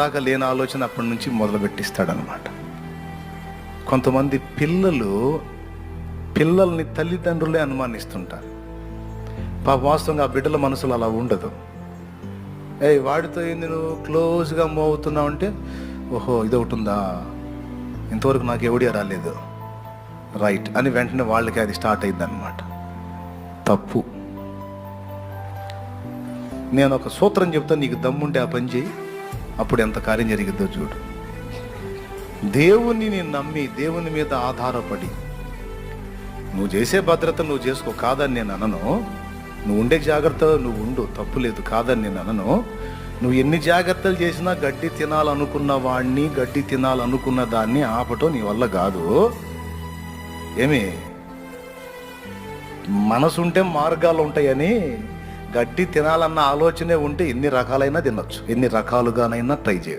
అప్పటిదాకా లేని ఆలోచన అప్పటి నుంచి మొదలుపెట్టిస్తాడనమాట. కొంతమంది పిల్లల్ని తల్లిదండ్రులే అనుమానిస్తుంటారు. వాస్తవంగా ఆ బిడ్డల మనసులో అలా ఉండదు. వాడితో ఏంది నువ్వు క్లోజ్గా మూవ్ అవుతున్నావు అంటే, ఓహో ఇదొకటి ఉందా, ఇంతవరకు నాకు ఎవడియా రాలేదు, రైట్ అని వెంటనే వాళ్ళకి అది స్టార్ట్ అయింది అనమాట. తప్పు. నేను ఒక సూత్రం చెప్తాను, నీకు దమ్ముంటే ఆ పని చేయి, అప్పుడు ఎంత కార్యం జరిగిద్దో చూడు. దేవుణ్ణి నమ్మి దేవుని మీద ఆధారపడి నువ్వు చేసే భద్రత నువ్వు చేసుకో, కాదని నేను అనను. నువ్వు ఉండే జాగ్రత్త నువ్వు ఉండు, తప్పు లేదు, కాదని నేను అనను. నువ్వు ఎన్ని జాగ్రత్తలు చేసినా గడ్డి తినాలనుకున్న వాడిని, గడ్డి తినాలనుకున్న దాన్ని ఆపటం నీ వల్ల కాదు. ఏమి మనసుంటే మార్గాలు ఉంటాయని, గడ్డి తినాలన్న ఆలోచనే ఉంటే ఎన్ని రకాలైనా తినొచ్చు, ఎన్ని రకాలుగానైనా ట్రై చేయొచ్చు.